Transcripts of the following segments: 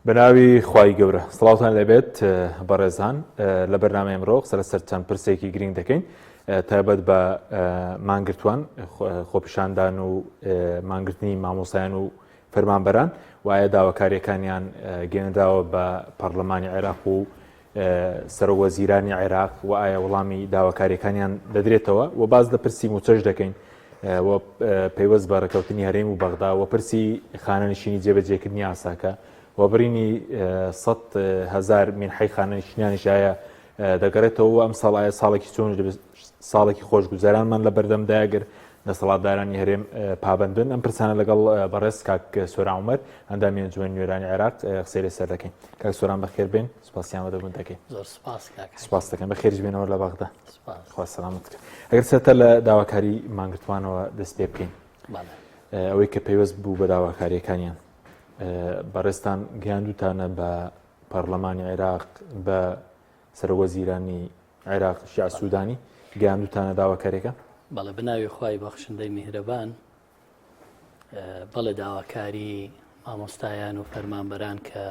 بەناوی خوای گەورە سڵاوتان لەبێت بەڕێزان لە بەرنامەی ئەمڕۆ قسە لەسەر چەند پرسێکی گرنگ دەکەین تایبەت بە مانگرتوان خۆپیشاندان و مانگرتنی مامۆسایان و فەرمانبەران وایە داواکاریەکانیان گەێنراوە بە پەرلەمانی عێراق و سەرۆکوەزیرانی عێراق و ئایا وەڵامی داواکاریەکانیان دەدرێتەوە و باز لە پرسی موچەش دەکەین پەیوەست بە ڕێکەوتنی هەرێم و بەغدا و پرسی خانەنشینی جێبەجێکردنی ئاساکە وەبرینی 100,000 مینحەی خانەنشینیانیش ئایا دەگەڕێتەوە ئەم ساڵ ئایا ساڵێکی چۆن ساڵێکی خۆشگوزارانمان لە بەردەمداگەر دەسەڵاتدارانی هەرێم پابندن ئەم پرسانە لەگەڵ بەڕێز کاک سۆران عومەر ئەندامی ئەنجومەنی نوێرانی عێراق قسەی لەسەر دەکەین. کاک سۆران بەخێر بێن، سوپاسیان دەبوون دەکەین. زۆر سوپاس دەکەن بەخێریش بێنەوە لە بەغدا. خوا سەلامت کرد. ئەگەر سەرەتا لە داواکاری مانگرتوانەوە دەست پێ بکەین ئەوەی کە پەیوەست بوو بە داواکاریەکانیان بەڕێستان گەیاندووتانە بە پەرلەمانی عێراق بە سەرۆکوەزیرانی عێراق شیع سوودانی گەیاندووتانە داواکاریەکە؟ بەڵێ بناوی خوای بەخشندەی میهرەبان بەڵێ داواکاری مامۆستایان و فەرمانبەران کە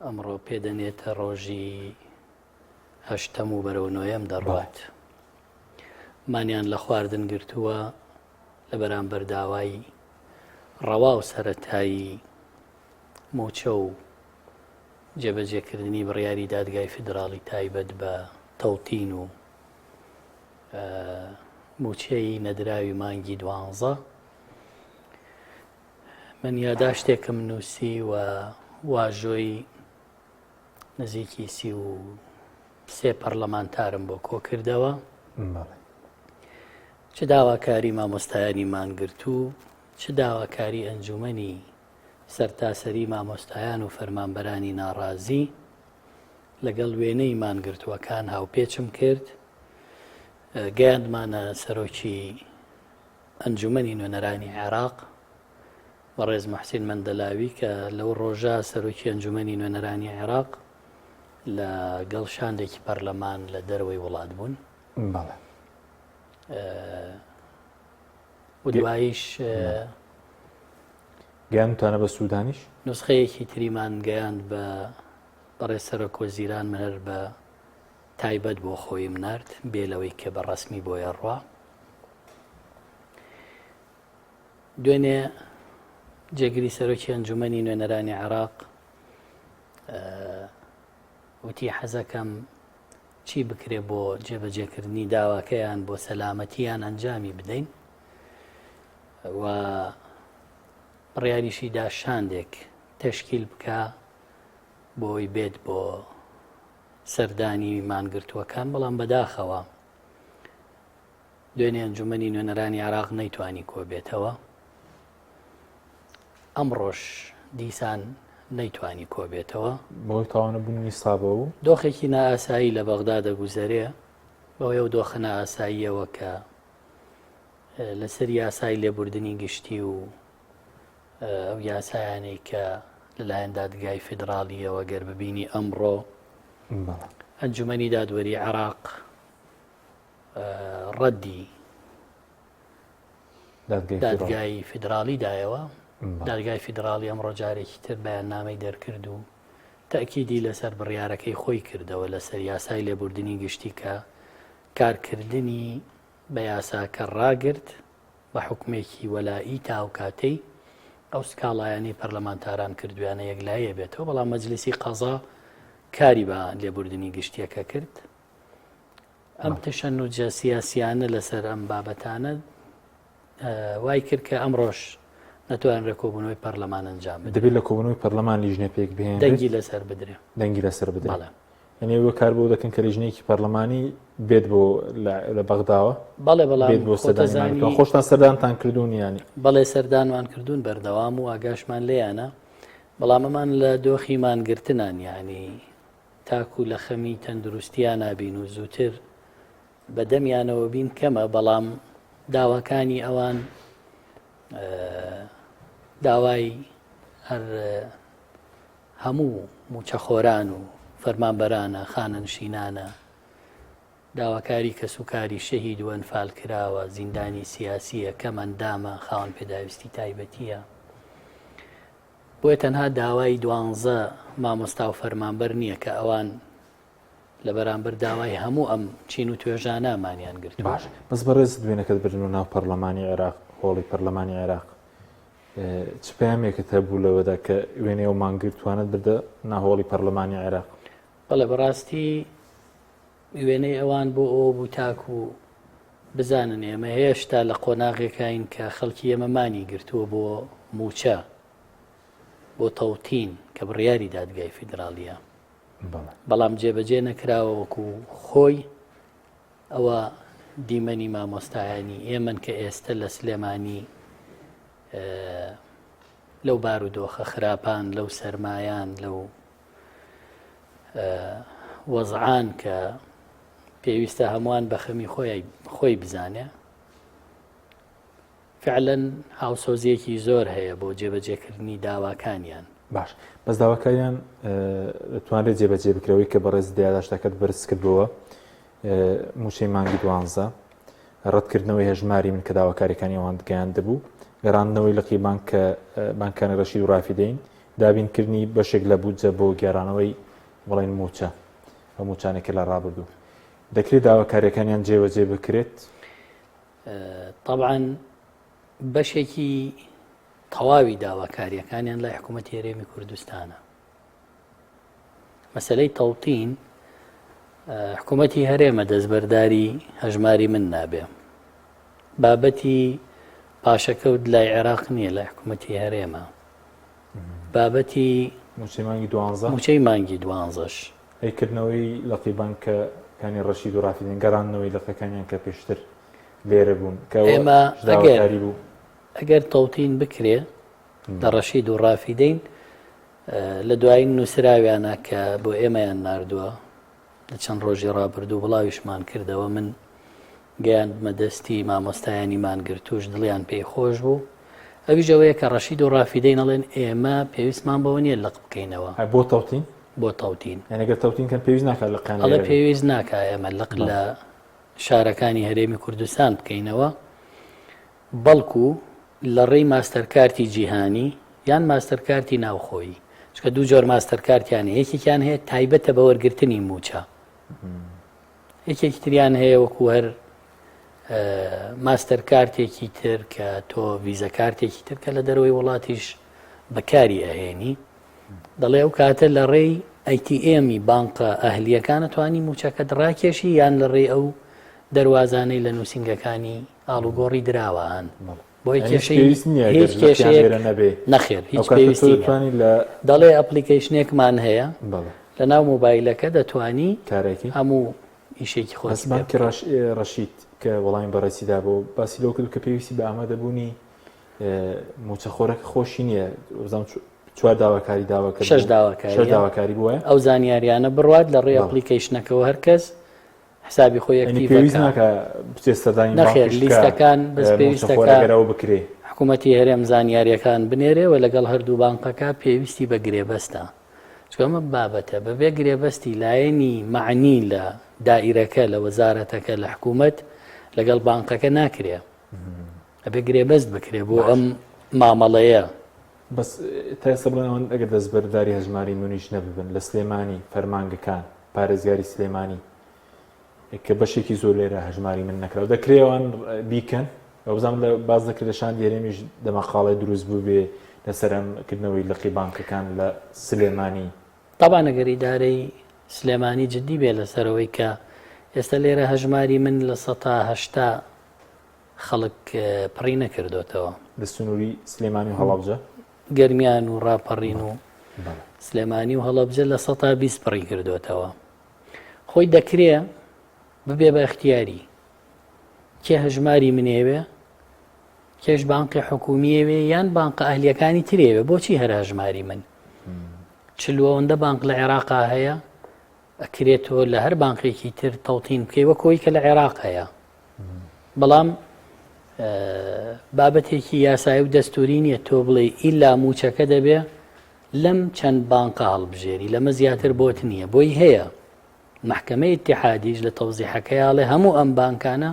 ئەمڕۆ پێدەنێتە ڕۆژی هەشتەم و بەرەو نۆیەم دەڕوات مانیان لە خواردن گرتووە لە بەرامبەر داوای ڕەوا و سەرەتایی موچە و جێبەجێکردنی بڕیاری دادگای فیدراڵی تایبەت بە تەوتین و موچەی نەدراوی مانگی 12 من یاداشتێکم نووسی و واژۆی نزیکی 33 پەرلەمانتارم بۆ کۆکردەوە چ داواکاری مامۆستایانی مانگرتوو چ داواکاری ئەنجومەنی سەرتاسەری مامۆستایان و فەرمانبەرانی ناڕازی لەگەڵ وێنەی مانگرتووەکان هاوپێچم کرد گەیاندمانە سەرۆکی ئەنجومەنی نوێنەرانی عێراق بەڕێز موحسین مەندەلاوی کە لەو ڕۆژە سەرۆکی ئەنجومەنی نوێنەرانی عێراق لە گەڵ شاندێکی پەرلەمان لە دەرەوەی وڵات بوون و دواییش گەیاندتانە بە سوودانیش نوسخەیەکی تریمان گەیاند بە بەڕێز سەرۆکوەزیران منەر بە تایبەت بۆ خۆی منارد بێ لەوەی کە بە ڕەسمی بۆیە ڕوا دوێنێ جێگیری سەرۆکی ئەنجومەنی نوێنەرانی عێراق وتی حەزەکەم چی بکرێ بۆ جێبەجێکردنی داواکەیان بۆ سەلامەتیان ئەنجامی بدەین و بڕیاریشی دا شاندێک تەشکیل بکە بۆی بێت بۆ سەردانی مانگرتووەکان بەڵام بەداخەوە دوێنێ ئەنجومەنی نوێنەرانی عێراق نەیتوانی کۆ بێتەوە ئەمڕۆژ دیسان نەیتوانی کۆ بێتەوە بۆی تاوانەبوونی سابە و دۆخێکی نائاسایی لە بەغدا دەگوزەرێ بەوەی ئەو دۆخە نائاساییەوە کە لەسەر یاسای لێبوردنی گشتی و ئەو یاسایانەی کە لەلایەن دادگای فیدراڵیەوە گەر ببینی ئەمڕۆ ئەنجومەنی دادوەری عێراق ڕەدی دادگای فیدراڵی دایەوە دادگای فیدراڵی ئەمڕۆ جارێکی تر بەیاننامەی دەرکرد و تەئکیدی لەسەر بڕیارەکەی خۆی کردەوە لەسەر یاسای لێبوردنی گشتی کە کارکردنی بە یاساکە ڕاگرت بە حکومێکی وەلایی تاوکاتەی ئەو سکاڵایانی پەرلەمانتاران کردویانە یەکلایە بێتەوە بەڵام مەجلیسی قەزا کاری بە لێبوردنی گشتیەکە کرد ئەم تەشەنوجە سیاسیانە لەسەر ئەم بابەتانە وای کرد کە ئەمڕۆژ نەتوان ڕێکۆبوونەوەی پەرلەمان ئەنجام بدرێت دەبێت لە کۆبوونەوەی پەرلەمان لیژنە پێک بهێن دەنگی لەسەر بدرێ دەنگی لەسەر بدرێت یعنی ئەوە کار بۆ دەکەن کە لیژنەیەکی پەرلەمانی بێت بۆ لە بەغداوە بەڵێ بەڵام خۆشتان سەردانتان کردوون ینی بەڵێ سەردانوان کردوون بەردەوام و ئاگاشمان لێیانە بەڵام ئەمان لە دۆخی مانگرتنان یعنی تاکو لە خەمی تەندروستیان نابین و زووتر بەدەمیانەوە بین کەمە بەڵام داواکانی ئەوان داوای هەر هەموو موچەخۆران و فەرمانبەرانە خانەنشینانە داواکاری کە سوکاری شەهید و ئەنفال کراوە زیندانی سیاسیە کەم ئەندامە خاوەن پێداویستی تایبەتیە بۆیە تەنها داوای 12 مامۆستا و فەرمانبەر نییە کە ئەوان لە بەرامبەر داوای هەموو ئەم چین و توێژانەمانیان گرت. باش بەس بەڕێز دوێنەکەت بردن و ناو پەرلەمانی عێراق هۆڵی پەرلەمانی عێراق چ پەیامێکت هەبوو لەوەدا کە وێنێ و مانگرتوانت بردە ناهۆڵی پەرلەمانی عێراق؟ بەڵێ بەڕاستی وێنەی ئەوان بۆ ئەوە بوو تاکو و بزانن ئێمە هێشتا لە قۆناغێکین کە خەڵکی ئێمەمانی گرتووە بۆ موچە بۆ تەوتین کە بڕیاری دادگای فیدراڵیە، بەڵام جێبەجێ نەکراوە وەکو خۆی ئەوە دیمەنی مامۆستایانی ئێمن کە ئێستا لە سلێمانی لەو بارودۆخە خراپان لەو سەرمایان لەو وەزعان کە پێویستە هەمووان بە خەمی خۆی بزانێ، فعلەن هاوسۆزیەکی زۆر هەیە بۆ جێبەجێکردنی داواکانیان. باش بەس داواکاریان دەتوانرێت جێبەجێ بکرەوەی کە بەڕێز دیاداشتەکەت بەرز کردبەوە موچەی مانگی 12 ڕەتکردنەوەی هەژماری من کە داواکاریەکانی ئەوان گەیان دەبوو، گەڕاندنەوەی لەقی بانکانی ڕەشید و ڕافیدەین، دابینکردنی بەشێک لە بودجە بۆ گێڕانەوەی وڵین موچە ئەو موچانێکە لە ڕابردوو. دەکرێت داواکاریەکانیان جێوەجێ بکرێت؟ طبعاً بەشێکی تەواوی داواکاریەکانیان لای حکوومەتی هەرێمی کوردستانە. مەسەلەی تەوتین حکوومەتی هەرێمە دەستبەرداری هەژماری من نابێ، بابەتی پاشەکەوت لای عێراق نییە لای حکوومەتی هەرێمە، بابەتی موچەی مانگی 12ش ئەیکردنەوەی لەقی بانکەکانی ڕەشید و ڕافیدەین گەڕاندنەوەی لەقەکانیان کە پێشتر لێرە بوون کە داواکاری بوو. ئەگەر تەوتین بکرێ لە ڕەشید و ڕافیدەین لە دوای نووسراویانە کە بۆ ئێمەیان ناردووە لە چەند ڕۆژی ڕابردوو بڵاویشمان کردەوە، من گەیاندمە دەستی مامۆستایانیمان گرتوش دڵیان پێی خۆش بوو. ئەویژەوەیە کە ڕەشید و ڕافیدەین ئەڵێن ئێمە پێویستمان بەوە نییە لەق بکەینەوە بۆ تەوتین بۆ تەوتین، ئەگەر تەوتین کەن پێویست ناکات لەقان ئەڵێ پێویست ناکە ئێمە لەق لە شارەکانی هەرێمی کوردستان بکەینەوە، بەڵکو لە ڕێی ماستەرکارتی جیهانی یان ماستەرکارتی ناوخۆیی، چکە دوو جۆر ماستەرکارتیانە، یەکێکیان هەیە تایبەتە بە وەرگرتنی موچە، یەکێکی تریان هەیە وەکو هەر ماستەرکارتێکی تر کە تۆ ڤیزەکارتێکی تر کە لە دەرەوەی وڵاتیش بەکاری ئەهێنی، دەڵێ ئەو کاتە لە ڕێی ئەیتیئێمی بانقە ئەهلیەکانە توانی موچەکەت ڕاکێشی یان لە ڕێی ئەو دەواازانەی لە نووسنگەکانی ئاڵوگۆڕی دراوان، بۆی کێشەی هیچ کێشەیە نەخێر هیچ پێویستی دەڵێ ئەپلیکیشنێکمان هەیە لە ناو مۆبایلەکە دەتوانی هەموو ئیشێکی خۆس. بانکی ڕەشید کە وەڵامی بەڕێسیدا بۆ باسی لەو کرد کە پێویستی بە ئامادەبوونی موچەخۆرەکە خۆشی نییە، چوار داواکاری داواکە 6 داواکاری بووە، ئەو زانیاریانە بڕوات لە ڕێی ئەپلیکیشنەکەەوە هەرکەس حسابی خۆی پێویست ناکە نەخێر لیستەکان بەس پێویستەکەەوە بکرێ حکوومەتی هەرێم زانیاریەکان بنێرێ و لەگەڵ هەردوو بانقەکە پێویستی بە گرێبەستە، چکەمە بابەتە بەبێ گرێبەستی لایەنی معنی لە دائیرەکە لە وەزارەتەکە لە حکوومەت لەگەڵ بانقەکە ناکرێ، ئەبێ گرێبەست بکرێ بۆ ئەم مامەڵەیە. بەس تاسە بڵێنەوە ئەگەر دەستبەرداری هەژماری منیش نەببن لە سلێمانی فەرمانگەکان پارێزگاری سلێمانی کە بەشێکی زۆر لێرە هەژماری من نەکراوە دەکرێوان بیکەن، ئەو بزانام لە باز دەکرێت لە شان هەرێمیش دەمەقاڵی دروست بوو بێ لەسەر ئەمکردنەوەی لەقی بانکەکان لە سلێمانی. طبعا ئەگەر ئیدارەی سلێمانی جددی بێ لەسەرەوەی کە ئێستا لێرە هەژماری من لە 180 خەڵک پڕی نەکردوێتەوە لە سنووری سلێمانی و هەڵەبجە گەرمیان و ڕاپەڕین و سلێمانی و هەڵەبجە لە 120 پڕی کردوێتەوە. خۆی دەکرێ ببێ بە اختیاری کێ هەژماری منێوێ کێش بانقی حکومیەوێ یان بانقە ئەهلیەکانی ترێوێ، بۆچی هەر هەژماری من چلوەوەندە بانق لە عێراقا هەیە ئەکرێتەوە لە هەر بانقێکی تر تەوتین بکەی وەکۆی کە لە عێراق هەیە، بەڵام بابەتێکی یاسایی و دەستوری نییە تۆ بڵێ ئیلا موچەکە دەبێ لەم چەند بانقە هەڵبژێری لەمە زیاتر بۆت نییە، بۆی هەیە محکەمەی ئیتیحادیش لە تەوزیحەکەیاڵێ هەموو ئەم بانکانە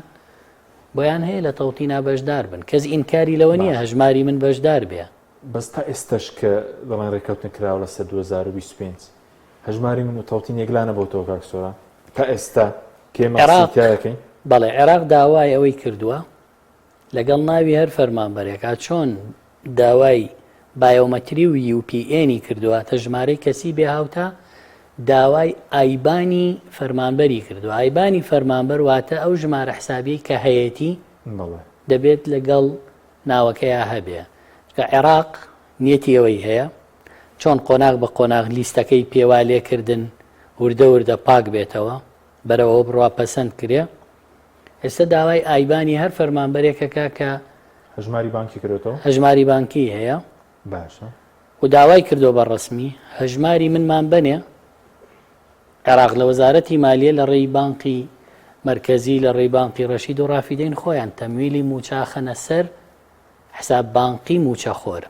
بۆیان هەیە لە تەوتینا بەشدار بن، کەس ئینکاری لەوە نییە هەژماری من بەشدار بێ، بەس تا ئێستش کە دەڵێن ڕێکەوتن کراوە لە سەر 2025 هەژماری من و تەوتین یەکلانە بۆ تۆ کاکسۆرە تا ئێستا کێمەسیتیاەکەین بەڵێ عێراق داوای ئەوەی کردووە لەگەڵ ناوی هەر فەرمانبەرێکا چۆن داوای بایۆمەتری و UPN کردووە تە ژمارەی کەسی بێهاوتە داوای ئایبانی فەرمانبەری کردو ئایبانی فەرمانبەر واتە ئەو ژمارە حسابی کە هەیەتی دەبێت لەگەڵ ناوەکەیە هەبێ کە عێراق نیەتی ئەوەی هەیە چۆن قۆناغ بە قۆناغ لیستەکەی پێوا لێکردن وردە وردە پاک بێتەوە بەرەوە بڕوا پەسەند کرێ ئێستا داوای ئایبانی هەر فەرمانبەرێکەکە کە هەژماری بانکی کردێتەوە هەژماری بانکی هەیە باشە و داوای کردو بە ڕسمی هەژماری منمان بنێ عێراق لە وەزارەتی مالیە لە ڕێی بانقی مرکزی لە ڕێی بانقی ڕەشید و ڕافیدەین خۆیان تەمویلی موچاخەنە سەر حساب بانقی موچەخۆر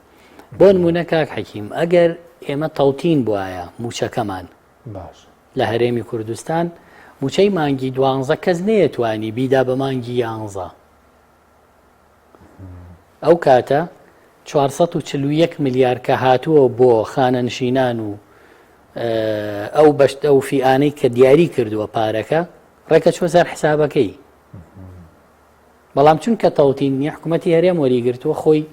بۆ نمونە کاک حەکیم ئەگەر ئێمە تەوتین بوایە موچەکەمان باش لە هەرێمی کوردستان موچەی مانگی 12 کەس نەیەتوانی بیدا بە مانگی 11 ئەو کاتە 441 ملیار کە هاتووە بۆ خانەنشینان و ئەو بەشت ئەو فیانەی کە دیاری کردووە پارەکە ڕێکە چۆ سەر حسابەکەی بەڵام چونکە تەوتین نیە حکوومەتی هەرێم وەریگرتووە خۆی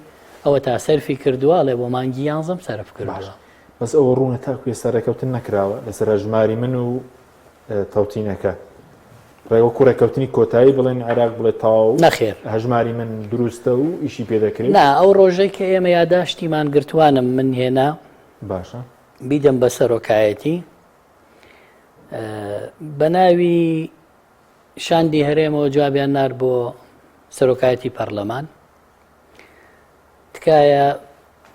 ئەوە تا سەرفی کردووە لێ بۆ مانگی 11 سەرف کردووە بەس ئەوە ڕوونە تاکو ێستا ڕێکەوتن نەکراوە لەسەر هەژماری من و تەوتینەکە ڕێوەکو ڕێکەوتنی کۆتایی بڵێن عێراق بڵێ تاو نەخێر هەژماری من دروستە و ئیشی پێ دەکرێت نا ئەو ڕۆژەی کە ئێمە یاداشتیمان گرتوانم من هێنا باشە بیدەم بە سەرۆکایەتی بە ناوی شاندی هەرێمەوە جوابیان نار بۆ سەرۆکایەتی پەرلەمان تکایە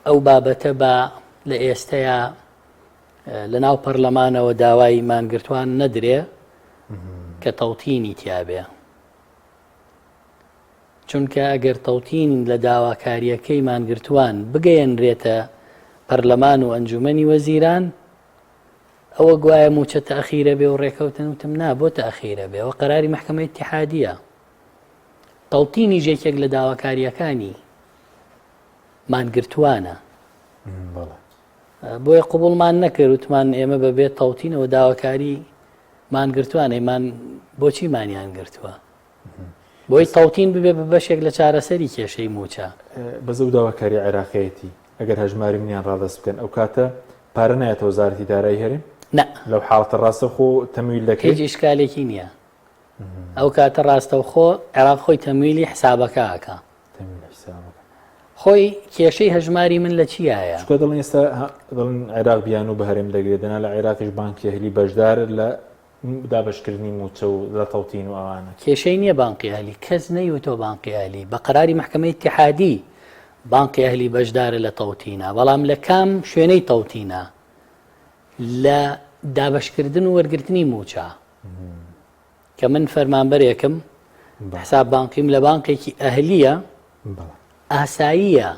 ئەو بابەتە بە لە ئێستەیە لە ناو پەرلەمانەوە داوای مانگرتوان نەدرێ کە تەوتینی تیابێ چونکە ئەگەر تەوتین لە داواکاریەکەی مانگرتوان بگەیەنرێتە پەرلەمان و ئەنجومەنی وەزیران ئەوە گوایە موچە تەخیرە بێ و ڕێکەوتن وتم نا بۆ تەخیرە بێ ئەوە قەراری محکەمەی ئیتیحادیە تەوتینی ژێکێک لە داواکاریەکانی مانگرتوانە بۆیە قوبوڵمان نەکرد وتمان ئێمە بەبێت تەوتینەوە داواکاری مانگرتوانەیمان بۆچی مانیان گرتووە بۆی تەوتین ببێ بە بەشێک لە چارەسەری کێشەی موچە بەزە و داواکاری عێراقیەتی ئەگەر هەژماری منیان ڕادەست بکەن ئەو کاتە پارە نایەتە وەزارەتی دارایی هەرێم لەو حاڵەتە ڕاستە خۆ تەمویل دەکەیت هیچ ئیشکالێکی نییە ئەو کاتە ڕاستەوخۆ عێراق خۆی تەمویلی حسابەکە ئاکا خۆی کێشەی هەژماری من لە چیایە چکە دڵن ئێستا دڵن عێراق بیان و بە هەرێم دەگرێتنا لە عێراقیش بانکی هەلی بەشدار لە دابشکردنی موچە و لە تەوتین و ئەوانە کێشەی نییە بانقی هەلی کەس نەیوتۆ بانقی هەلی بە قەراری محکەمەی ئیتیحادی بانقی هەلی بەشدارە لە تەوتینە بەڵام لە کام شوێنەی تەوتینە لە دابشکردن و وەرگرتنی موچە کە من فەرمانبەرێکم حساب بانقیم لە بانقێکی ئەهلیە ئاساییە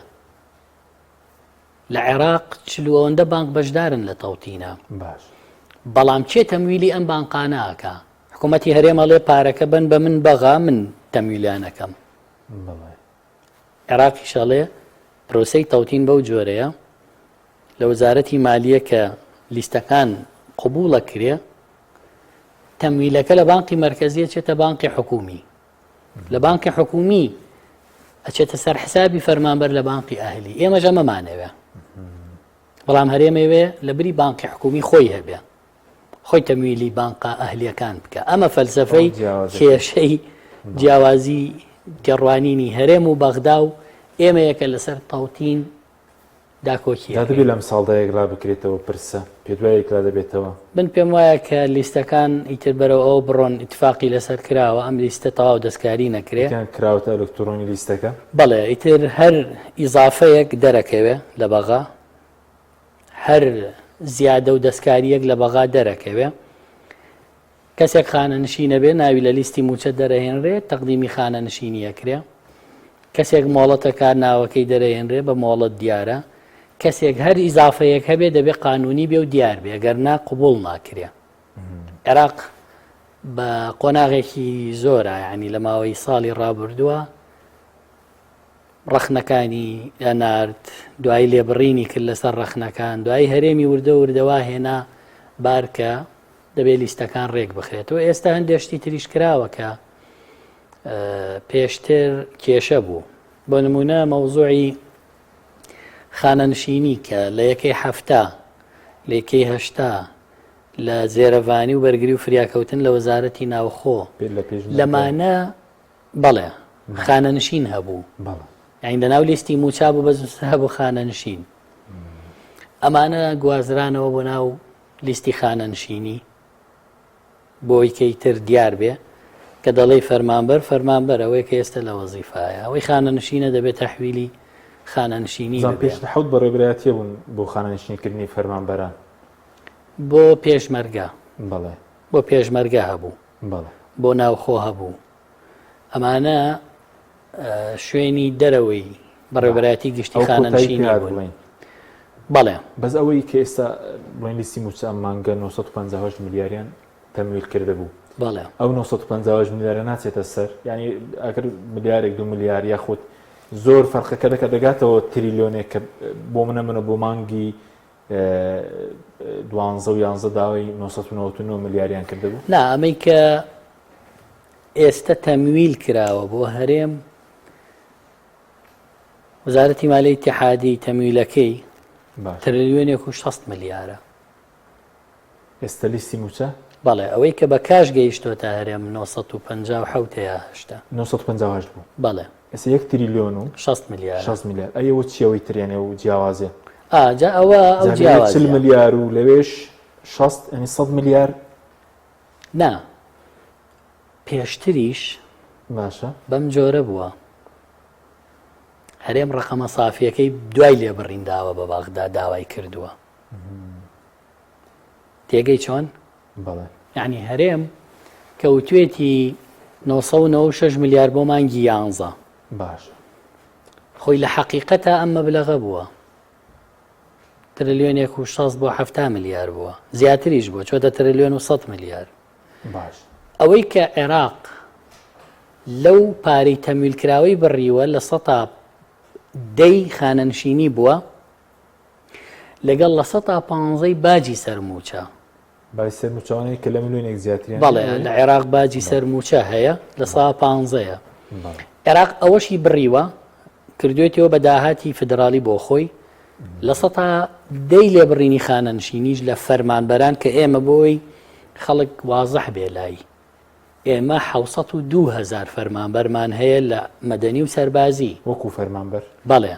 لە عێراق چلوەوەندە بانک بەشدارن لە تەوتینە بەڵام چێ تەمویلی ئەم بانقانەکە حکوومەتی هەرێمەڵێ پارەکە بن بە من بەغا من تەمویلانەکەم عێراقی شەڵێ پرۆسەی تەوتین بەو جۆرەیە لە وەزارەتی مالیە کە لیستەکان قبوڵە کرێ تەمویلەکە لە بانقی مرکزیە چێتە بانقی حکومی لە بانقی حکومی ئەچێتە سەر حسابی فەرمانبەر لە بانقی ئەهلی ئێمە ژەمەمانەوێ بەڵام هەرێمەوێ لە بری بانقی حکومی خۆی هەبێ خۆی تەمویلی بانقا ئەهلیەکان بکە ئەمە فەلسەفەی کێشەی جیاوازی گەڕوانینی هەرێم و بەغدا و ئێمە یەکە لەسەر تەوتین داکۆکی دەبێت لەم ساڵدا یەکلا بکرێتەوە پرسە پێ دوای یەکلا دەبێتەوە بن پێم وایە کە لیستەکان ئیتر بەرەوە ئەو بڕۆن ئیتفاقی لەسەر کراوە ئەم لیستە تەواو دەستکاری نەکرێت کراوەتە ئەلکترۆنی لیستەکە بەڵێ ئیتر هەر ئیزافەیەک دەرەکەوێ لە بەغا هەر زیادە و دەستکاریەک لە بەغا دەرەکەوێ کەسێک خانەنشینە بێ ناوی لە لیستی موچە دەرەهێنرێت تەقدیمی خانەنشینی ئەکرێ کەسێک مۆڵەتە کار ناوەکەی دەرەهێنرێ بە مۆڵەت دیارە کەسێک هەر ئیزافەیەک هەبێ دەبێت قانونی بێ و دیار بێ گەرنا قبول ناکرێ عێراق بە قۆناغێکی زۆرە یعنی لە ماوەی ساڵی ڕابردووە ڕەخنەکانی ئەنارد دوای لێبڕینی کرد لەسەر ڕەخنەکان دوای هەرێمی وردەوردەوا هێنا بارکە دەبێت لیستەکان ڕێک بخرێتەوە. ئێستا هەندێشتی تریش کراوە کە پێشتر کێشە بوو. بۆ نمونە مەوزوعی خانەنشینی کە لە یەکەی هەفتە لە یەکەی هەشتا لە زێرەڤانی و بەرگری و فریاکەوتن لە وەزارەتی ناوخۆ لەمانە بەڵێ خانەنشین هەبوو، یعنی لەناو لیستی موچا بوو بەزمسا بۆ خانەنشین. ئەمانە گوازرانەوە بۆ ناو لیستی خانەنشینی بۆی کەیتر دیار بێ کە دەڵێ فەرمانبەر ئەوەی کە ئێستا لە وەزیفایە ئەوەی خانەنشینە دەبێت تەحویلی خانەنشینی پێش حەوت بەڕێبرایەتیە بوون بۆ خانەنشینکردنی فەرمانبەران بۆ پێشمەرگە بەڵێ بۆ پێشمەرگە هەبوو بۆ ناوخۆ هەبوو. ئەمانە شوێنی دەرەوەی بەڕێبەرایەتی گشتی خانەنشینی بوون. بەڵێ بەس ئەوەی کە ئێستا بڵێن لیستی موچە ئەم مانگە 950 میلیاریان تەمویل کرده بوو. بەڵێ ئەو 950 میلیارە ناچێتە سەر، ینی ئەگەر ملیارێک 2 میلیار یاخود زۆر فەرقەکە دەگاتەوە تریلیۆنێک کە بۆ منە بۆ مانگی 12 و 11 داوای 999 میلیاریان کرده بوو. نا ئەمەی کە ئێستا تەمویل کراوە بۆ هەرێم وەزارەتی مالیەتی ئیتیحادی تەمویلەکەی تریلیۆنێک و 60 میلیارە. ئێستا لیستی موچە بەڵێ ئەوەی کە بە کاش گەیشتۆ تا هەرێم 957 یا 950 بوو. بەڵێ ئێستا 1 تریلیۆن و 60 میلیار 60 میلیار ئەوە چیەوەی ترێنێ و جیاوازێ جا ئەوە ئەو جیاوازە 40 میلیار و لەوێش 60 ینی 100 میلیار نا پێشتریش باشە بەم جۆرە بووە. هەرێم ڕقەمە سافیەکەی دوای لێبڕینداوە بە باغدا داوای کردووە. تێگەی چۆن؟ بەڵێ یعنی هەرێم کەوتوێتی 996 میلیار بۆ مانگی 11 باش خۆی لە حەقیقەتە ئەم مەبلەغە بووە تریلیۆنێک و 60 بۆ 70 میلیار بووە، زیاتریش بووە چۆتە تریلیۆن و 100 میلیار. باش ئەوەی کە عێراق لەو پارەی تەمویلکراوەی بڕیوە لە 110 خانەنشینی بووە لەگەڵ لە 115 باجی سەرموچە. بای سەرموچەوانەی کە لە ملیۆنێک زیاتریان بەڵێ لە عێراق باجی سەرموچە هەیە لە 115. عێراق ئەوەشی بڕیوە کردوێتەوە بە داهاتی فدرالی بۆ خۆی لە 110 لێبڕینی خانەنشینیش لە فەرمانبەران کە ئێمە بۆی خەڵک وازەح بێ لای ئێمە 702,000 فەرمانبەرمان هەیە لە مەدەنی و سەربازی وەکو فەرمانبەر. بەڵێ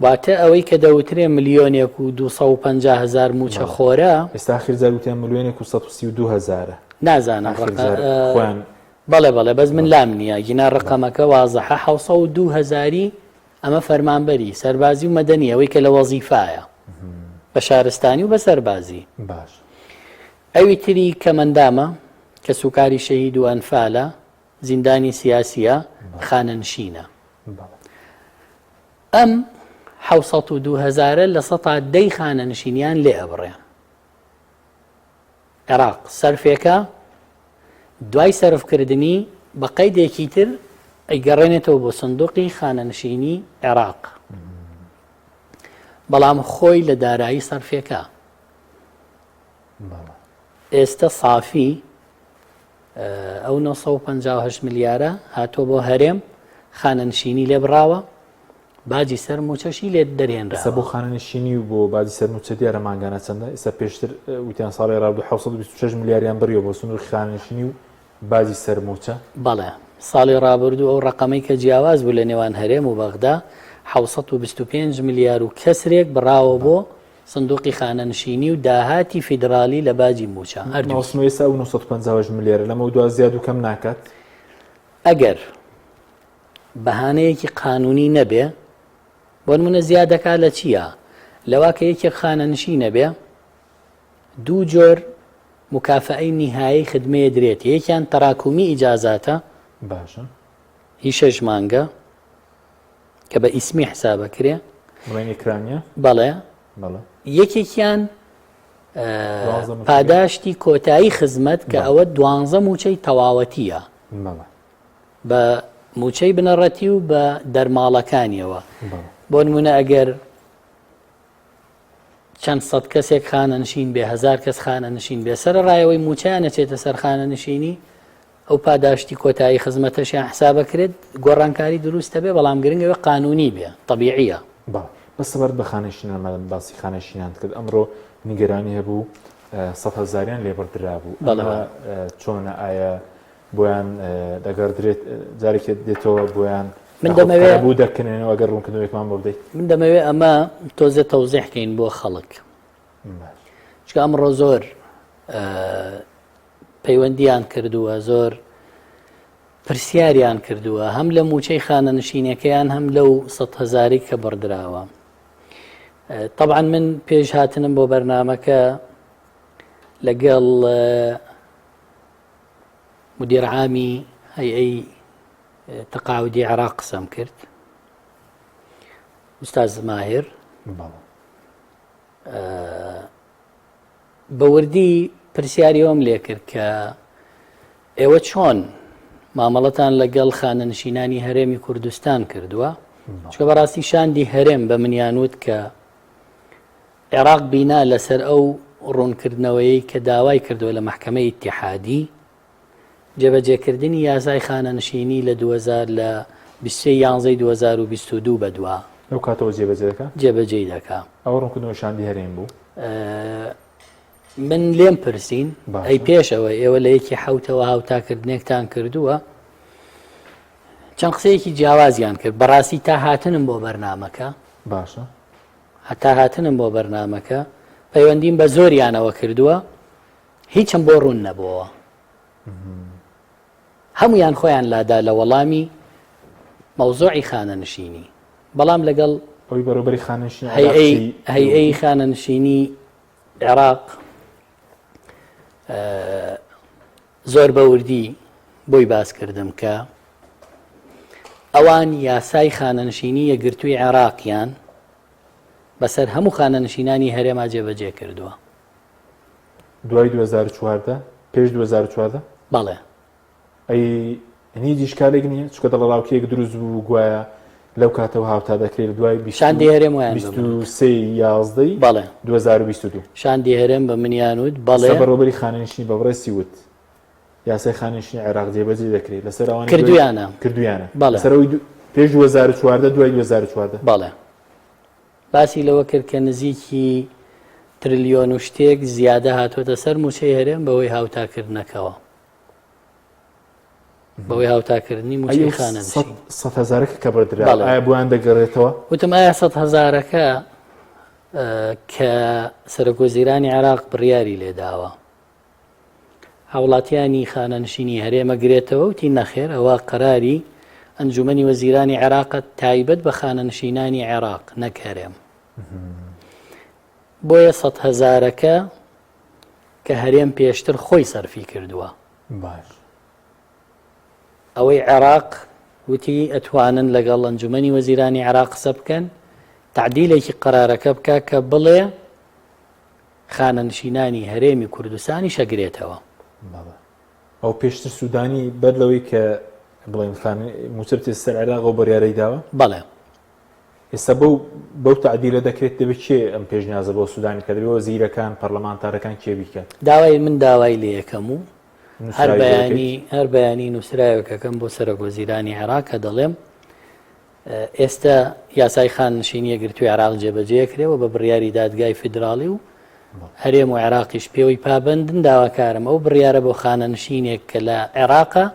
واتە ئەوەی کە دەوترێ ملیۆنێک و 250,000 موچە خۆرە ئێستا آخر زاروتیان ملیۆنێک و 132,000 نازانم خۆیان بەڵێ بەس من لام نییە گینا ڕقەمەکە وازەحە 702,000 ئەمە فەرمانبەری سەربازی و مەدەنی ئەوەی کە لە وەزیفایە بە شارستانی و بە سەربازی. باش ئەوی تری کە مندامە کە سوکاری شەهید و ئەنفالە زیندانی سیاسیە خانەنشینە. ئەم 702,000 لە 110 خانەنشینیان لێ ئەبڕێ. عێراق سەرفێکە دوای سەرفکردنی بە قەیدێکی تر ئەیگەڕێنێتەوە بۆ سندوقی خانەنشینی عێراق، بەڵام خۆی لە دارایی سەرفێکە. ئێستا سافی ئەو 958 میلیارە هاتۆ بۆ هەرێم خانەنشینی لێ بڕاوە باجی سەرموچەشی لێ دەرێنرا بۆ خانەنشینی و بۆ باجی سەرموچە دیارە ماگانە چەندە؟ ئێستا پێشتر وتیان ساڵی ڕابردوو 726 میلیاریان بڕیەوە بۆ سندوقی خانەنشینی و باجی سەرموچە. بەڵێ ساڵی ڕابردوو ئەو ڕقەمەی کە جیاواز بوو لە نێوان هەرێم و بەغدا 725 میلیار و کەسرێک بڕاوە بۆ سندوقی خانەنشینی و داهاتی فیدرالی لە باجی موچە. ئێستا و 950 میلیارە لەمە دو زیاد و کەم ناکات. ئەگەر بەهانەیەکی قانونی نەبێ بۆ نمونە زیادەکە لە چییە؟ لەوا کە یەکێک خانەنشی نەبێ دوو جۆر مکافعەی نیهایی خدمەیە درێت. یەکیان تەراکومی ئیجازاتە باشە هی 6 مانگە کە بە ئیسمی حسابەکرێ ئیکرانیە. بەڵێ یەکێکیان پاداشتی کۆتایی خزمەت کە ئەوە 12 موچەی تەواوەتیە بە موچەی بنەڕەتی و بە دەرماڵەکانیەوە بۆ نمونە ئەگەر چەند سەد کەسێک خانە نشین بێ 1000 کەس خانە نشین بێ سەرڕایەوەی موچیان ئەچێتە سەر خانە نشینی ئەو پاداشتی کۆتایی خزمەتەشیان حسابەکرێت گۆڕانکاری دروستە بێ بەڵام گرنگەوە قانونی بێ طبیعیە. بەسەبەر بە خانەشینان مادەم باسی خانەشینان کرد ئەمڕۆ نیگەرانی هەبوو 100,000 لێبڕدرا بوو چۆنە ئایا بۆیان دەگەڕدرێت جارێکێت دێتەوە بۆیان من دەمەوێت بوو دەکەنێنەوە ئەگەر ڕوونکردنەوەیەکمان بۆ بدەیت. من دەمەوێت ئەمە تۆزە تەوزیحکەین بۆ خەڵک چکە ئەمڕۆ زۆر پەیوەندیان کردووە زۆر پرسیاریان کردووە هەم لە موچەی خانە نشینەکەیان هەم لەو 100,000 کە بڕدراوە. طبعا من پێش هاتنم بۆ بەرنامەکە لەگەڵ مدیر عامی هەیئەی تەقاعودی عێراق قسەم کرد ئوستاز ماهر بەوردی پرسیاریەوەم لێ کرد کە ئێوە چۆن مامەڵەتان لەگەڵ خانە نشینانی هەرێمی کوردستان کردووە چکە بەڕاستی شاندی هەرێم بە منیانوت کە عێراق بینا لەسەر ئەو ڕوونکردنەوەی کە داوای کردووە لە محکەمەی ئیتیحادی جێبەجێکردنی یاسای خانە نشینی لە 2022 بەدووە ئەو کاتەوە جێبەجێ دەکا ئەو ڕوونکردنەوە شاندی هەرێم بوو. من لێم پرسین ئەی پێشەوە ئێوە لە یەکی حوتەوە هاوتاکردنێکتان کردووە چەند قسەیەکی جیاوازیان کرد بەڕاستی تا هاتنم بۆ بەرنامەکە باشە هەتا هاتنم بۆ بەرنامەکە پەیوەندیم بە زۆریانەوە کردووە هیچم بۆ ڕوون نەبووە هەمویان خۆیان لادا لە وەڵامی مەوزوعی خانە نشینی بەڵام لەگەڵ ئەوی بەڕێوەبەری هەیئەی خانە نشینی عێراق زۆر بەوردی بۆی باس کردم کە ئەوان یاسای خانە نشینی یەکگرتووی عێراقیان بەسەر هەموو خانە نشینانی هەرێما جێبەجێ کردووە دوای 2014 پێش 2014 بەڵێ ئەی هیچ شکالێک نییە چکە دەڵاوکێک دروست بوو گوایە لەو کاتەوە هاوتا دەکرێت دوای شاندی هەرێم وایان 23 بەڵێ 2022 شاندی هەرێم بە منیانوت بەڵێ بەڕێوەبەری خانەنشینی بە بڕێسی وت یاسای خانەنشینی عێراق جێبەجێ دەکرێت لەسەر ئەوان کردویانە لەسەرەوەی پێش 2014 دوای 2014 بەڵێ باسی لەوە کرد کە نزیکی تریلیۆن و شتێک زیادە هاتوۆتە سەر موچەی هەرێم بەوەی هاوتاکردنەکە بەوەی هاوتاکردنی موچەی خانە نشین 100,000 کە بەردرا ئایا بۆیان دەگەڕێتەوە وتم ئایا 100,000ەکە کە سەرۆکوەزیرانی عێراق بڕیاری لێداوە هاوڵاتیانی خانە نشینی هەرێمە گرێتەوە وتی نەخێر ئەوە قەراری ئەنجومەنی وەزیرانی عێراق تایبەت بە خانە نشینانی عێراق نەک هەرێم بۆیە 100,000ەکە کە هەرێم پێشتر خۆی سەرفی کردووە باش ئەوەی عێراق وتی ئەتوانن لەگەڵ ئەنجومەنی وەزیرانی عێراق قسە بکەن تعدیلێکی قەرارەکە بکە کە بڵێ خانە نشینانی هەرێمی کوردستانی شەگرێتەوە ئەو پێشتر سوودانی بەر لەوەی کە بڵێن موچەتی سەر عێراق و بڕیارەی داوە بەڵێ ئێستا بەو تعدیلە دەکرێت دەبێت کێ ئەم پێشنیازە بۆ سوودانی کە دەبێت وەزیرەکان پەرلەمانتارەکان کێ بیکات داوای من داوای لێ یەکەم و هەر بەیانی نووسراوەکەکەم بۆ سەرۆکوەزیرانی عێراق کە دەڵێم ئێستا یاسای خانە نشینی یەکگرتووی عێراق جێبەجێ کرێەوە بە بڕیاری دادگای فیدراڵی و هەرێم و عێراقیش پێوەی پابەندن داواکارم ئەو بڕیارە بۆ خانە نشینێک کە لە عێراقە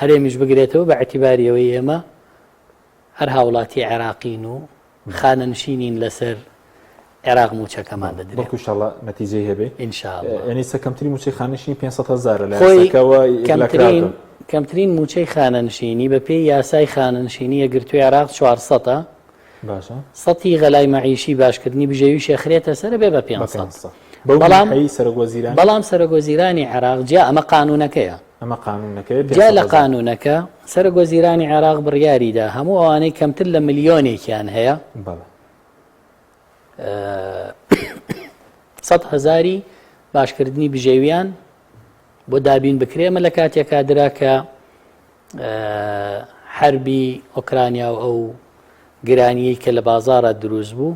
هەرێمیش بگرێتەوە بە اعتیباریەوەی ئێمە هەر هاوڵاتی عێراقین و خانە نشینین لەسەر عێراق موچەکەمان دەدرێت بەڵکو ئینشاڵڵا نەتیجەی هەبێ ئینشاءڵڵا یعنی کەمترین موچەی خانە نشینی 500,000 لە یاساکەوە کەمترین موچەی خانە نشینی بە پێی یاسای خانە نشینی یەکگرتووی عێراق 400 باشە سەتی غەلای مەعیشی باشکردنی بژێوی شێخرێتە سەر بێ بە 500 بەڵام سەرۆکوەزیرانی عێراق جا ئەمە قانونەکەیە ئەمە قانونەکەی جا لە قانونەکە سەرۆکوەزیرانی عێراق بڕیاریدا هەموو ئەوانەی کەمتر لە ملیۆنێکیان هەیە 100,000 باشکردنی بژێویان بۆ دابین بکرێمە لە کاتێکا درا کە حربی ئۆکرانیا و ئەو گرانیی کە لە بازارە دروست بوو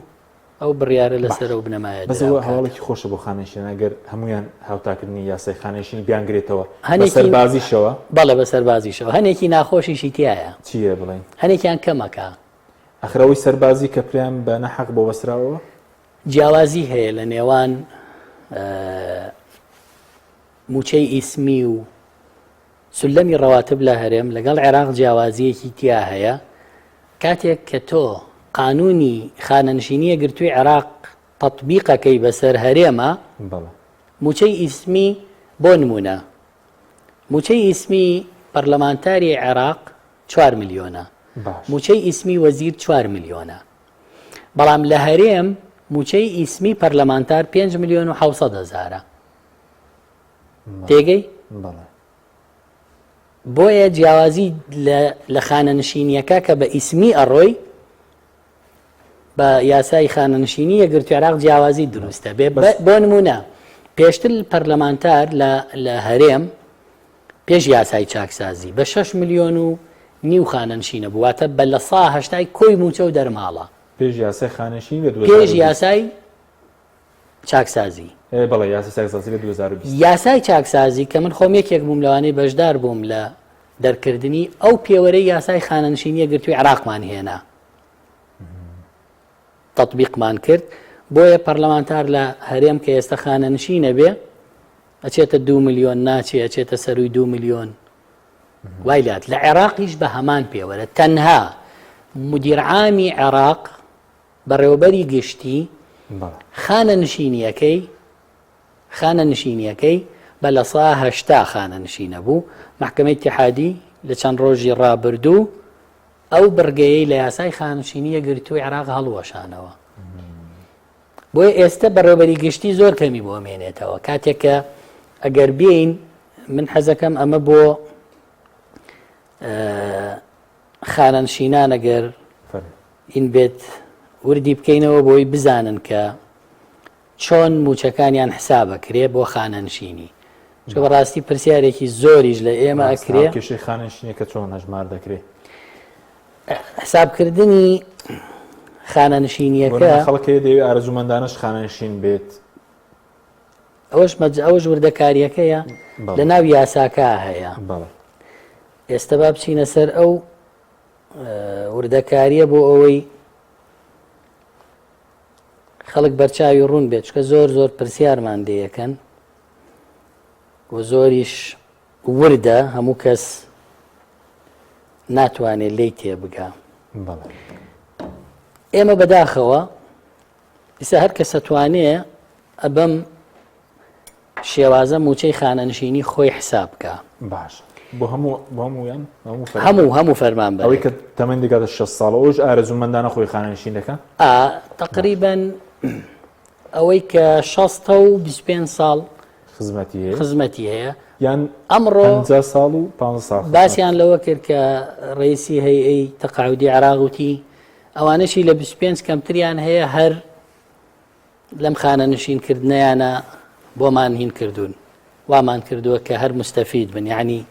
ئەو بڕیارە لەسەر ئەو بنەمایە بەزەوە هەواڵێکی خۆشە بۆ خانەشین ئەگەر هەمویان هاوتاکردنی یاسای خانەشین بیانگرێتەوە بەسەربازیشەوە بەڵێ بەسەربازیشەوە هەنێکی ناخۆشیشی تایە چییە بڵێن هەنێکیان کەمەکە ئەخرەوەی سەربازی کە پلیان بە نەحەق بۆ وەسراوەوە جیاوازی هەیە لە نێوان موچەی ئیسمی و سلەمی ڕەواتب لە هەرێم لەگەڵ عێراق جیاوازیەکی تیا هەیە کاتێک کە تۆ قانونی خانەنشینیە گرتووی عێراق تەطبیقەکەی بەسەر هەرێمە موچەی ئیسمی بۆ نمونە موچەی ئیسمی پەرلەمانتاری عێراق 4 ملیۆنە موچەی ئیسمی وەزیر 4 ملیۆنە بەڵام لە هەرێم موچەی ئیسمی پەرلەمانتار 5 ملیۆن و 700,000 تێگەی بۆیە جیاوازی لە خانەنشینیەکە کە بە ئیسمی ئەڕۆی بە یاسای خانەنشینی یەگرتووی عێراق جیاوازی دروستە بۆ نمونە پێشتر پەرلەمانتار لە هەرێم پێش یاسای چاکسازی بە 6 ملیۆن و نیو خانەنشینە بواتە بە لە 180 کۆی موچە و دەرماڵە پێش یاسای خانەشین پێش یاسای چاکسازی بەڵێ یاسای چاکسازی لە 2020 یاسای چاکسازی کە من خۆم یەکێک بووم لەوانەی بەشدار بووم لە دەرکردنی ئەو پێوەرەی یاسای خانەنشینیە گرتووی عێراقمان هێنا تەطبیقمان کرد بۆیە پەرلەمانتار لە هەرێم کە ئێستا خانەنشینە بێ ئەچێتە 2 ملیۆن ناچێ ئەچێتە سەروی 2 ملیۆن وای لات لە عێراقیش بە هەمان پێوەرە تەنها مدیرعامی عێراق بەڕێوەبەری گشتی خانەنشینیەکەی بە لە 180 خانەنشینە بوو محکەمەی اتحادی لە چەند ڕۆژی ڕابردوو ئەو بڕگەیەی لە یاسای خانەنشینیە گرتووی عێراق هەڵوەشانەوە بۆیە ئێستا بەڕێوەبەری گشتی زۆر کەمی بۆ مێنێتەوە کاتێک کە ئەگەر بێین من حەزەکەم ئەمە بۆ خانەنشینان ئەگەر ئین بێت وردی بکەینەوە بۆی بزانن کە چۆن موچەکانیان حسابەکرێ بۆ خانەنشینی چۆ بەڕاستی پرسیارێکی زۆریش لە ئێمە ئەکرێ کێشەی خانەنشینیەکە چۆن هەژمار دەکرێت حسابکردنی خانەنشینیەکە خەڵکی دەوێت ئارەزومەندانش خانەنشین بێت ئەوەش وردەکاریەکەیە لە ناو یاساکە هەیە ئێستا با بچینە سەر ئەو وردەکاریە بۆ ئەوەی خەڵک بەرچاوی ڕوون بێت چکە زۆر پرسیارمان دەیەکەن و زۆریش وردە هەموو کەس ناتوانێت لی تێبگا ئێمە بەداخەوە ئێستا هەر کەس ئەتوانێ ئەبەم شێوازە موچەی خانەنشینی خۆی حساب بکە باش بۆ هەموویان هەموو فەرمان بە ئەوەی کە تەمەن دەگاتە 6 ساڵە ئەوش ئارەزومەندانە خۆی خانەنشین دەکەن تقریباً ئەوەی کە 25 ساڵ خزمەتی هەیە یان ئەمڕۆ 50 ساڵ و 5 ساڵ باسییان لەوە کرد کە ڕئیسی هەیئەی تەقاعودی عێراقوتی ئەوانەشی لە 25 کەمتریان هەیە هەر لەم خانەنشینکردنیانە بۆمان هین کردوون وامان کردووە کە هەر مستەفید بن یعنی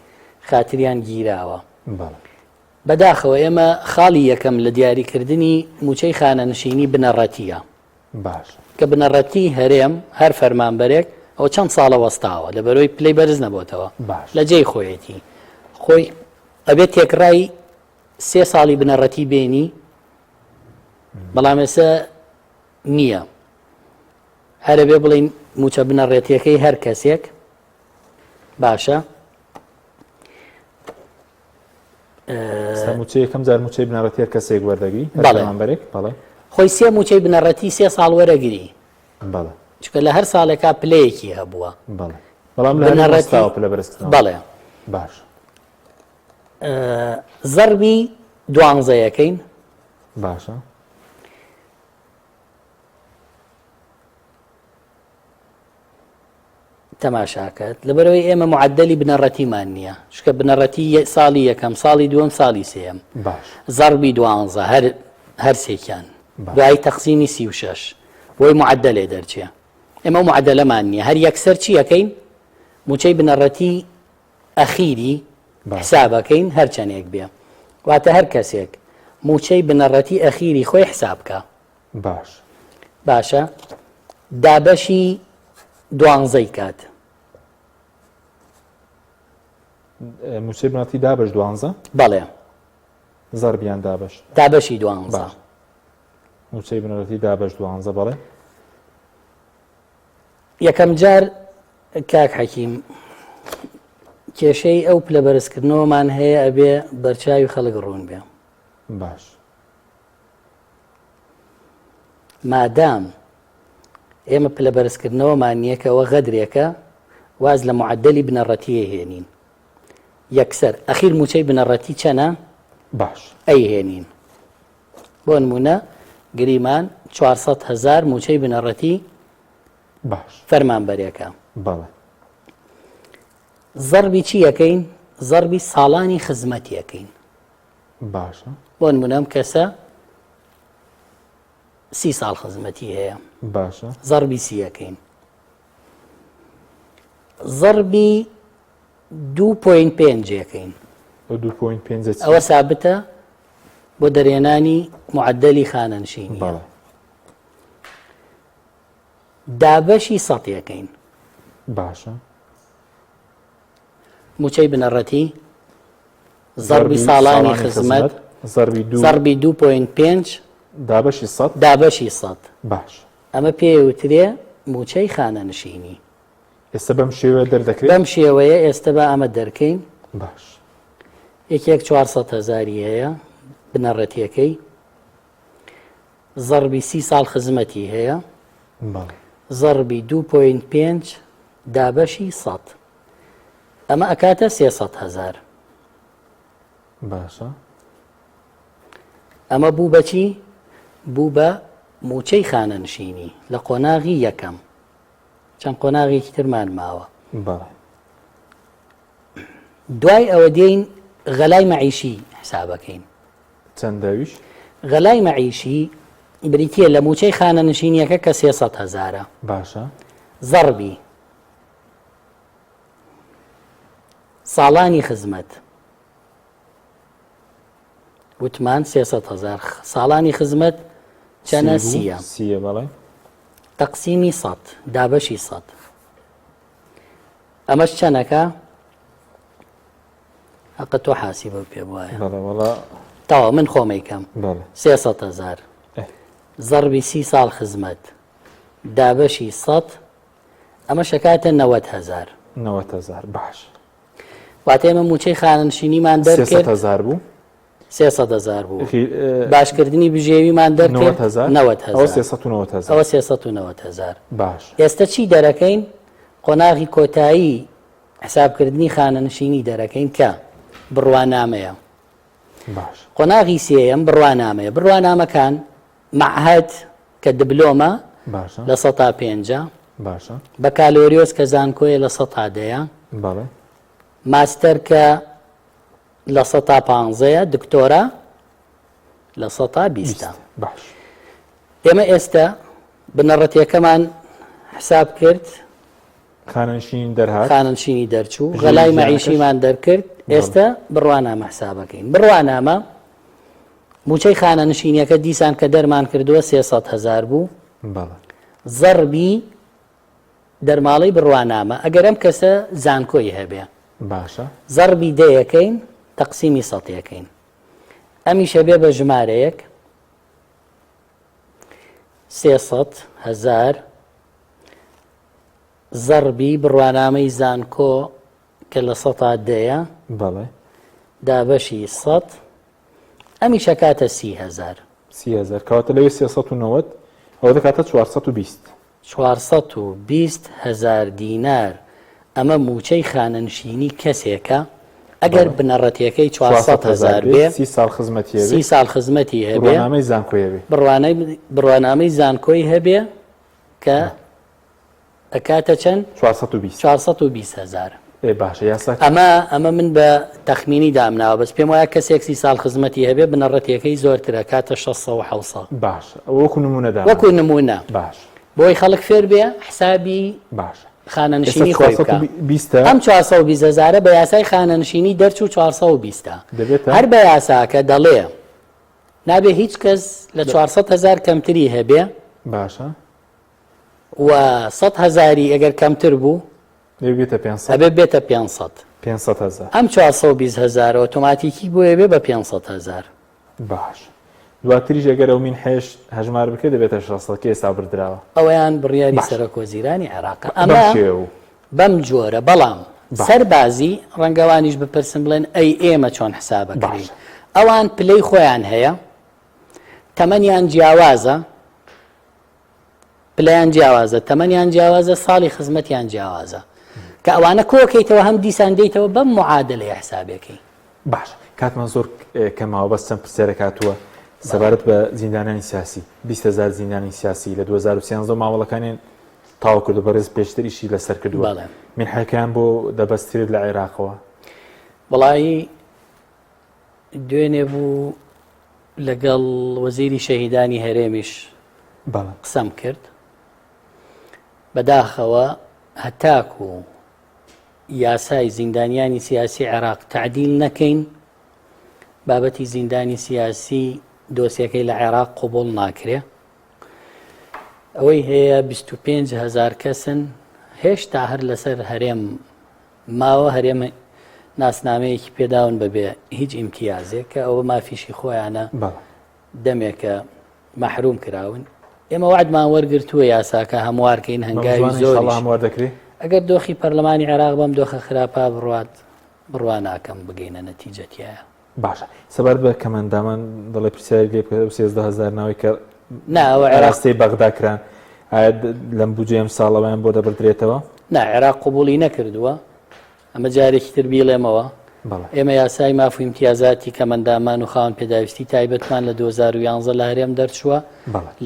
خاتریان گیراوە بەداخەوە ئێمە خاڵی یەکەم لە دیاریکردنی موچەی خانەنشینی بنەڕەتیە باش کە بنەڕەتی هەرێم هەر فەرمانبەرێک ئەو چەند ساڵە وەستاوە لە بەرۆی پلەی بەرز نەبووتەوە لە جێی خۆیەتی خۆی ئەبێت تێکڕای 3 ساڵی بنەڕەتی بێنی بەڵام ئێستا نییە هەرە بێ بڵین موچە بنەڕێتیەکەی هەر کەسێک باشە موچەیەکەم جار موچەی بنەڕەتی کەسێک وەردەگری بەڵێ خۆی 3 موچەی بنەڕەتی 3 ساڵ وەرەگری چکە لە هەر ساڵێکا پلەیەکی هەبووە بەڵام لە هەرێمەستاوە پلە بەرزکردنەوە بەڵێ باش زەربی 12یەکەین باشە تەماشاکەت لەبەرەوەی ئێمە معدەلی بنەڕەتیمان نییە شکە بنەڕەتی ساڵی یەکەم ساڵی دووەم ساڵی سێم زەربی 12 هەر سێکیان دوای تەقسیمی 36 بۆی معدەلێ دەرچێ ئێمە معدەلەمان نییە هەر یەکسەر چی یەکەین موچەی بنەڕەتی ئەخیری حسابەکەین هەر چەندێک بێ واتە هەر کەسێک موچەی بنەڕەتی ئەخیری خۆی حسابکە باش باشە دابەشی دوانزەی کات موچەی بنەڕەتی دابش 12 بەڵێ زەربیان دابش دابەشی دوانزە باش موچەی بنەڕەتی دابش 12 بەڵێ یەکەم جار کاک حەکیم کێشەی ئەو پلە بەرزکردنەوەمان هەیە ئەبێ بەرچاوی خەڵک ڕوون بێ باش مادام ئێمە پلە بەرزکردنەوەمان نییەکەوە غەدرێکە واز لە معدەلی بنەڕەتیە هێنین یەکسەر ئەخیر موچەی بنەڕەتی چەنە باش ئەیهێنین بۆ نمونە گریمان 400,000 موچەی بنەڕەتی باش فەرمانبەرێکە بەڵێ زەربی چی یەکەین زەربی ساڵانی خزمەتی یەکەین باشە بۆ نمونە ئەم کەسە 30 ساڵ خزمەتی هەیە باشە زەربی سی یەکەین زەربی 2.5 یەکەین 2.5 ئەوە سابتە بۆ دەرێنانی معدەلی خانەنشینی بەڵێ دابەشی سەد یەکەین باشە موچەی بنەڕەتی زەربی ساڵانی خزمەت زەربی 2.5 دابشی 100 دابەشی سەد باش ئەمە پێوترێ موچەی خانەنشینی ئێستا بەم شێوە دەردەکرێت بەم شێوەیە ئێستا بە ئەمە دەرکەین باش یەکێک 400,000 هەیە بنەڕەتیەکەی زەربی 30 ساڵ خزمەتی هەیە بەڵێ زەربی 2.5 دابەشی 100 ئەمە ئەکاتە 300,000 باشە ئەمە بوو بەچی بوو بە موچەی خانەنشینی لە قۆناغی یەکەم چەند قۆناغێکی ترمان ماوە بەڵێ دوای ئەوە دێین غەلای مەعیشی حسابەکەین چەندەویش غەلای مەعیشی بریتە لە موچەی خانەنشینیەکە کە 300,000 باشە زەربی ساڵانی خزمەت وتمان 300,000 ساڵانی خزمەت چەنە سیە سیە بەڵێ تەقسیمی 100 دابەشی 100 ئەمەش چەنەکە حەقە تۆ حاسیبە پێ وایە بەڵێ وەڵا تاوە من خۆمەیکەم بەڵێ 300,000 زەربی 30 ساڵ خزمەت دابەشی 100 ئەمە شکاتە 90,000 90,000 باش واتە ئێمە موچەی خانەنشینیمان دەرکرد 300,000 بوو 300,000 بوو باشکردنی بژێویمان دەرکرد 90,000 ئەوە 390,000 باش ئێستا چی دەرەکەین قۆناغی کۆتایی حسابکردنی خانەنشینی دەرەکەین کە بڕوانامەیە باش قۆناغی سێەم بڕوانامەیە بڕوانامەکان معهد کە دبلۆمە باشە لە 150 باشە بە کالۆریۆس کە زانکۆیە لە 100 بەڵێ ماستەر کە لە 150 دکتۆرە لە 120 باش ئێمە ئێستا بنەڕەتیەکەمان حساب کرد خانەنشین دەرهات خانەنشینی دەرچوو غەلای مەعیشیمان دەرکرد ئێستا بڕوانامە حسابەکەین بڕوانامە موچەی خانەنشینیەکە دیسان کە دەرمان کردووە 300,000 بوو بەڵێ زەربی دەرماڵی بڕوانامە ئەگەر ئەم کەسە زانکۆی هەبێ باشە زەربی دەیەکەین تەقسیمی 100 یەکەین ئەمیشە بێ بە ژمارەیەک 300,000 زەربی بڕوانامەی زانکۆ کە لە 100 بەڵێ دابەشی 100 ئەمیشە کاتە 30,000 30,000 کەواتە لەوێ 390 ئەوە دەکاتە 420 420,000 دینار ئەمە موچەی خانەنشینی کەسێکە ئەگەر بنەڕەتیەکەی 400,000 بێ 30 ساڵ خزمەتی 30 ساڵ خزمەتی هەبێ بڕوانامەی زانکۆیە بێ بڕوانامەی زانکۆی هەبێ کە ئەکاتە چەند 420,000 باشە یاسا ئەمە من بە تەخمینی دامناوە بەس پێم وایە کەسێک 30 ساڵ خزمەتی هەبێ بنەڕەتیەکەی زۆرترە کاتە 600 باش وەکو نمونەدا وەکو نمونە باش بۆی خەڵک فێر بێ حسابی باش خانەنشینی خۆی بکە. 420 ئەم 420,000 بە یاسای خانەنشینی دەرچوو 420 دەبێتە هەر بە یاساکە دەڵێ نابێ هیچ کەس لە 400,000 کەمتری هەبێ باشە و 100,000 ئەگەر کەمتر بوو دەبێتە 500 ئەبێ بێتە 500. 500,000 ئەم 420,000 ئۆتۆماتیکی بۆیە بێ بە 500,000. باش دواتریش ئەگەر ئەو من هەژمار بکە دەبێتە 600 کە ئێستا بردراوە ئەویان بڕیاری سەرۆکوەزیرانی عێراق بەم ئەمە شێوە بەم جۆرە بەڵام سەربازی ڕەنگەوانیش بپرسن بڵێن ئەی ئێمە چۆن حسابەکەین ئەوان پلەی خۆیان هەیە تەمەنیان جیاوازە پلەیان جیاوازە تەمەنیان جیاوازە ساڵی خزمەتیان جیاوازە کە ئەوانە کۆکەیتەوە هەم دیسان دەیتەوە بەم معادلەی حسابەکەی باش کاتمان زۆر کەماوە بەس چەند پرسیارە کاتووە سەبارەت بە زیندانانی سیاسی 20,000 زیندانی سیاسی لە 2013 ماوەڵەکانیان تاوا کردو بەڕێز پێشتریشی لەسەر کردووە من حەکەیان بۆ دەبەسترێت لە عێراقەوە وڵایی دوێنێ بوو لەگەڵ وەزیری شەهیدانی هەرێمیش قسەم کرد بەداخەوە هەتاکو یاسای زیندانیانی سیاسی عێراق تعدیل نەکەین بابەتی زیندانی سیاسی دۆسیەکەی لە عێراق قوبوڵ ناکرێ ئەوەی هەیە 25,000 کەسن هێشتا هەر لەسەر هەرێم ماوە هەرێمە ناسنامەیەکی پێداون بەبێ هیچ ئیمتیازێک کە ئەوە مافیشی خۆیانە دەمێکە مەحروم کراون ئێمە وعدمان وەرگرتووە یاساکە هەموارکەین هەنگاوی زۆر دەکرێت ئەگەر دۆخی پەرلەمانی عێراق بەم دۆخە خراپا بڕوا ناکەم بگەینە نەتیجەتیایە باشە سەبارەت بە کەمەندامان دەڵێ پرسیاری لێ بکە 13,000 ناوی کە ناوە عێراقی بەغدا کران لەم بجێ ئەم ساڵەوەیان بۆ دەبردرێتەوە نا عێراق قبوڵی نەکردووە ئەمە جارێکی تر بیڵێمەوە ئێمە یاسای مافوی امتیازاتی کەمەندامان و خاوەن پێداویستی تایبەتمان لە 2011 لە هەرێم دەرچووە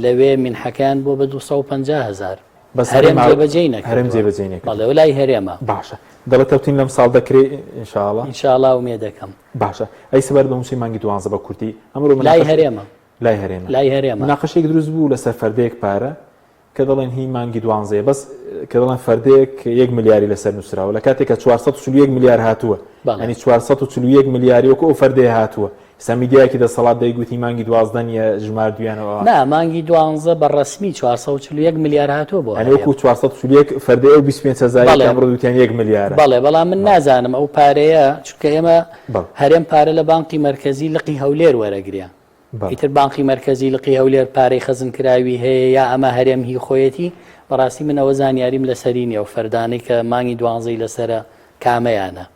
لەوێ منحەکان بۆ بە 250,000 هەرێم جێبەجێی نەکرد بەڵێ وەلای هەرێمە باشە دەڵێت تەوتین لەم ساڵ دەکرێت ئینشاءڵڵا ومێ دەکەم باشە ئەی سەبەر بە موسی مانگی 12 بە کورتی ئەمڕۆ لای هەرێمە لای هەرێمە ناقەشێک دروست بوو لەسەر فەردەیەک پارە کە دەڵێن هی مانگی 12 بەس کە دەڵێن فەردەیەک 1 ملیاری لەسەر نووسراوە لە کاتێککە 441 ملیار هاتووە ینی 441 ملیاری وەکو ئەو فەردەیە هاتووە سەمیدیایکی دەسەڵات دەیگوتی مانگی 12 نیە ژمار دویانەوە نا مانگی 12 بە ڕسمی 441 ملیار هاتووە بۆ وەکو 441 فەردەیە و 25,000 ئەمڕۆ دوتیان 1 ملیارە بەڵێ بەڵام من نازانم ئەو پارەیە چونکە ئێمە هەرێم پارە لە بانقی مەرکەزی لقی هەولێر وەرەگریا ئیتر بانقی مەرکەزی لقی هەولێر پارەی خەزم کراوی هەیە یا ئەمە هەرێم هی خۆیەتی بەڕاستی من ئەوە زانیاریم لەسەرینە و فەردانەی کە مانگی 12 لەسرە کامەیانە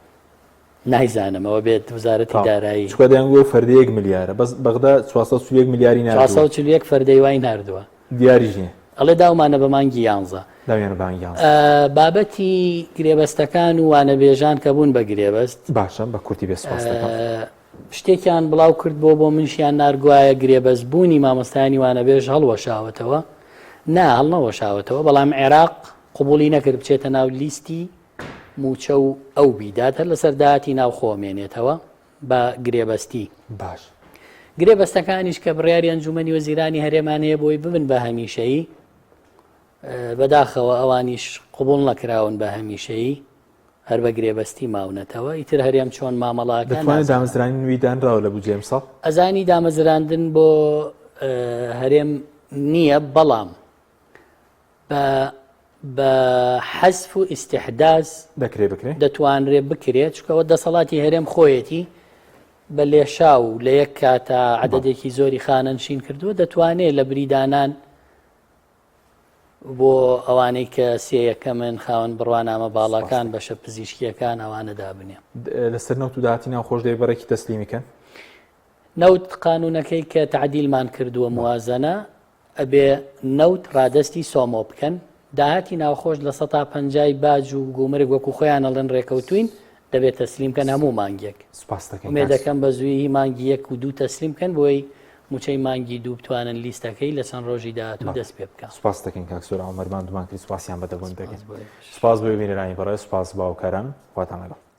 نایزانم ئەوە بێت وزارەتی دارایی چکە دەیانگووە فەردە 1 ملیارە بەس بەغدا 441 ملیاری ناردووە 441 فەردەی وای ناردووە دیاریش نییە ئەڵێ داومانە بە مانگی 11 بابەتی گرێبەستەکان و وانەبێژان کە بوون بە گرێبەست باشە بە کورتی بێ سپاس دەکەم شتێکیان بڵاو کرد بۆ منشیان نارگوایە گرێبەست بوونی مامۆستایانی وانەبێژ هەڵوەشاوەتەوە هەڵ نەوەشاوەتەوە بەڵام عێراق قبوڵی نەکرد بچێتە ناو لیستی موچە و ئەو بیدات هەر لەسەر داهاتی ناو خۆمێنێتەوە بە گرێبەستی باش گرێبەستەکانیش کە بڕیاری ئەنجومەنی وەزیرانی هەرێمانەیە بۆی ببن بە هەمیشەیی بەداخەوە ئەوانیش قبوڵ نەکراون بە هەمیشەیی هەر بە گرێبەستی ماونەتەوە ئیتر هەرێم چۆن مامەڵاکان دەتوانێت دامەزرانی نوێی دانراوە لە بودجێ ئەمساڵ ئەزانی دامەزراندن بۆ هەرێم نییە بەڵام بە حەزف و ئیستیحداز دەتوانرێ بکرێت چکەوە دەسەڵاتی هەرێم خۆیەتی بە لێشا و لە یەک کاتە عەدەدێکی زۆری خانەنشین کردووە دەتوانێت لە بریدانان بۆ ئەوانەی کە سێیەکە من خاوەن بڕوانامە باڵەکان بەشە پزیشکیەکان ئەوانە دابنێ لەسەر نەوت و داهاتی ناوخۆش دەیبەرێکی تەسلیمیکەن نەوت قانونەکەی کە تعدیلمان کردووە موازەنە ئەبێ نەوت ڕادستی سۆمۆ بکەن داهاتی ناوخۆش لە 150 باج و گومرگ وەکو خۆیان ئەڵێن ڕێکەوتوین دەبێت تەسلیمکەن هەموو مانگێک مێ دەکەم بە زووی مانگی 1 و 2 تەسلیمکەن بۆی موچەی مانگی 2 بتوانن لیستەکەی لە چەند ڕۆژی داهاتوو دەست پێ بکەن سوپاس دەکەین کاکسۆر ئەومەرمان دومان کرد سوپاسیان بەدەبوون دەکەین سوپاس بۆ بینەرانی بەڕێز سوپاس باوکاران خواتان لەگەڵ